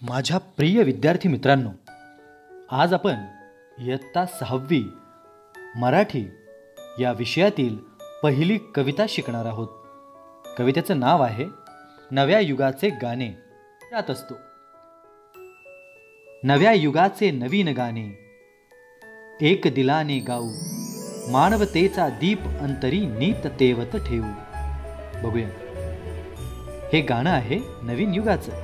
माझ्या प्रिय विद्यार्थी मित्रांनो, आज आपण इयत्ता 6वी मराठी या विषयातील पहिली कविता शिकणार आहोत. कवितेचं नाव आहे नव्या युगाचे गाणे. त्यात असतो नव्या युगाचे नवीन गाणे, एक दिलाने गाऊ, मानवतेचा दीप अंतरी नीत तेवत ठेवू. बघूया, हे गाणं आहे नवीन युगाचं.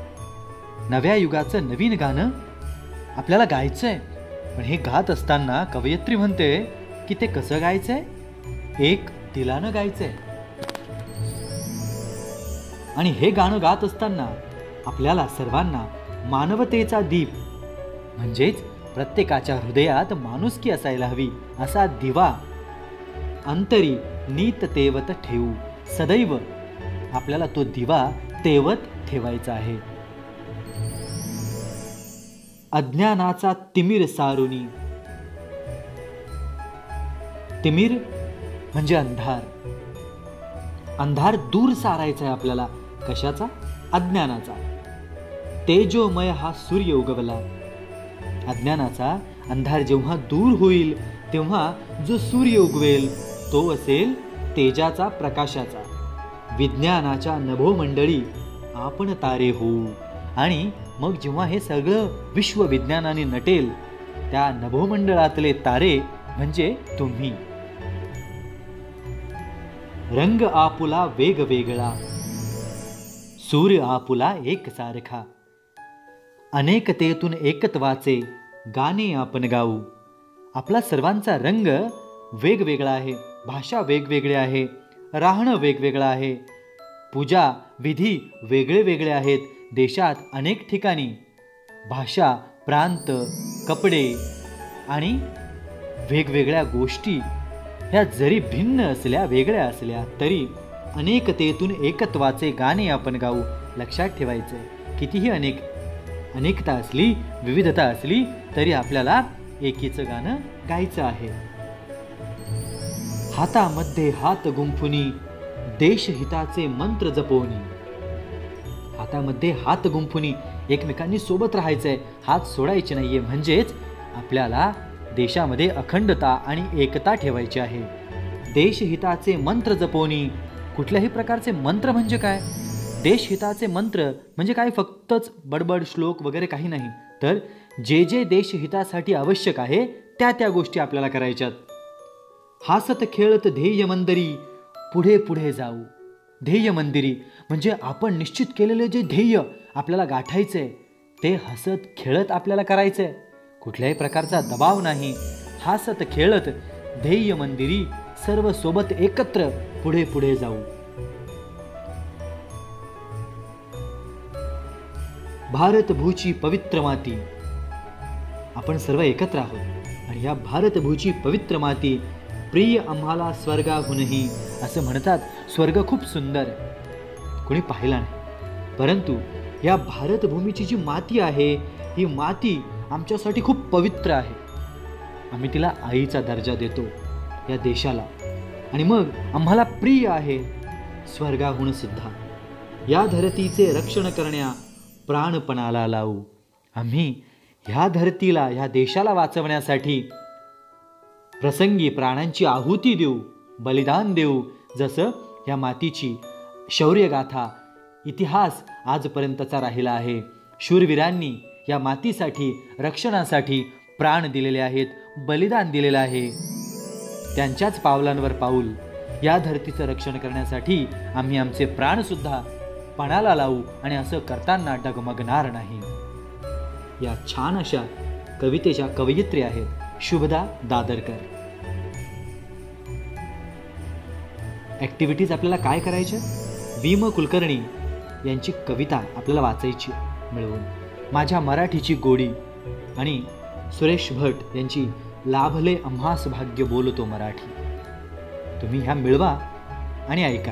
नव्या युगाचं नवीन गाणं आपल्याला गायचंय. पण हे गात असताना कवयित्री म्हणते की ते कसं गायचंय? एक दिलानं गायचंय. आणि हे गाणं गात असताना आपल्याला सर्वांना मानवतेचा दीप म्हणजेच प्रत्येकाच्या हृदयात माणुसकी असायला हवी असा दिवा अंतरी नीत तेवत ठेवू. सदैव आपल्याला तो दिवा तेवत ठेवायचा आहे. अज्ञानाचा तिमिर सारुनी. तिमिर म्हणजे अंधार. अंधार दूर सारायचा आहे आपल्याला. कशाचा? अज्ञानाचा. तेजोमय हा सूर्य उगवला. अज्ञानाचा अंधार जेव्हा दूर होईल तेव्हा जो सूर्य उगवेल तो असेल तेजाचा, प्रकाशाचा. विज्ञानाच्या नभोमंडळी आपण तारे होऊ. आणि मग जेव्हा हे सगळं विश्व विज्ञानाने नटेल त्या नभोमंडळातले तारे म्हणजे तुम्ही. रंग आपुला वेगवेगळा, सूर्य आपुला एकसारखा, अनेकतेतून एकत्वाचे गाणे आपण गाऊ. आपला सर्वांचा रंग वेगवेगळा आहे, भाषा वेगवेगळी आहे, राहणं वेगवेगळं आहे, पूजा विधी वेगळे वेगळे आहेत. देशात अनेक ठिकाणी भाषा, प्रांत, कपडे आणि वेगवेगळ्या गोष्टी ह्या जरी भिन्न असल्या, वेगळ्या असल्या तरी अनेकतेतून एकत्वाचे गाणे आपण गाऊ. लक्षात ठेवायचं, कितीही अनेकता असली, विविधता असली तरी आपल्याला एकीचं गाणं गायचं आहे. हातामध्ये हात गुंफुनी, देशहिताचे मंत्र जपोनी. हातामध्ये हात गुंफुनी, एकमेकांनी सोबत राहायचंय, हात सोडायचे नाहीये. म्हणजेच आपल्याला देशामध्ये अखंडता आणि एकता ठेवायची आहे. देशहिताचे मंत्र जपोनी. कुठल्याही प्रकारचे मंत्र म्हणजे काय? देशहिताचे मंत्र म्हणजे काय? फक्तच बडबड श्लोक वगैरे काही नाही, तर जे जे देशहितासाठी आवश्यक आहे त्या त्या गोष्टी आपल्याला करायच्यात. हासत खेळत ध्येय मंदिरी, पुढे पुढे जाऊ. ध्येय मंदिरी म्हणजे आपण निश्चित केलेले जे ध्येय आपल्याला गाठायचंय ते हसत खेळत आपल्याला करायचंय. कुठल्याही प्रकारचा दबाव नाही. हासत खेळत ध्येय मंदिरी, सर्व सोबत एकत्र पुढे पुढे जाऊ. भारतभूची पवित्र माती. आपण सर्व एकत्र आहोत आणि या भारतभूची पवित्र माती प्रिय आम्हाला स्वर्गाहूनही. असं म्हणतात स्वर्ग खूप सुंदर, कोणी पाहिला नाही, परंतु या भारतभूमीची जी माती आहे ही माती आमच्यासाठी खूप पवित्र आहे. आम्ही तिला आईचा दर्जा देतो या देशाला, आणि मग आम्हाला प्रिय आहे स्वर्गाहून सुद्धा. या धरतीचे रक्षण करण्या प्राणपणाला लावू. आम्ही ह्या धरतीला, ह्या देशाला वाचवण्यासाठी प्रसंगी प्राणांची आहुती देऊ, बलिदान देऊ. जसं या मातीची शौर्यगाथा, इतिहास आजपर्यंतचा राहिला आहे. शूरवीरांनी या मातीसाठी, रक्षणासाठी प्राण दिलेले आहेत, बलिदान दिलेलं आहे. त्यांच्याच पावलांवर पाऊल या धरतीचं रक्षण करण्यासाठी आम्ही आमचे प्राणसुद्धा पणाला लावू आणि असं करताना डगमगणार नाही. या छान अशा कवितेच्या कवयित्री आहेत शुभदा दादरकर. ॲक्टिव्हिटीज आपल्याला काय करायच्या? वी.म. कुलकर्णी यांची कविता आपल्याला वाचायची मिळवून, माझ्या मराठीची गोडी, आणि सुरेश भट यांची लाभले आम्हास भाग्य बोलतो मराठी. तुम्ही ह्या मिळवा आणि ऐका.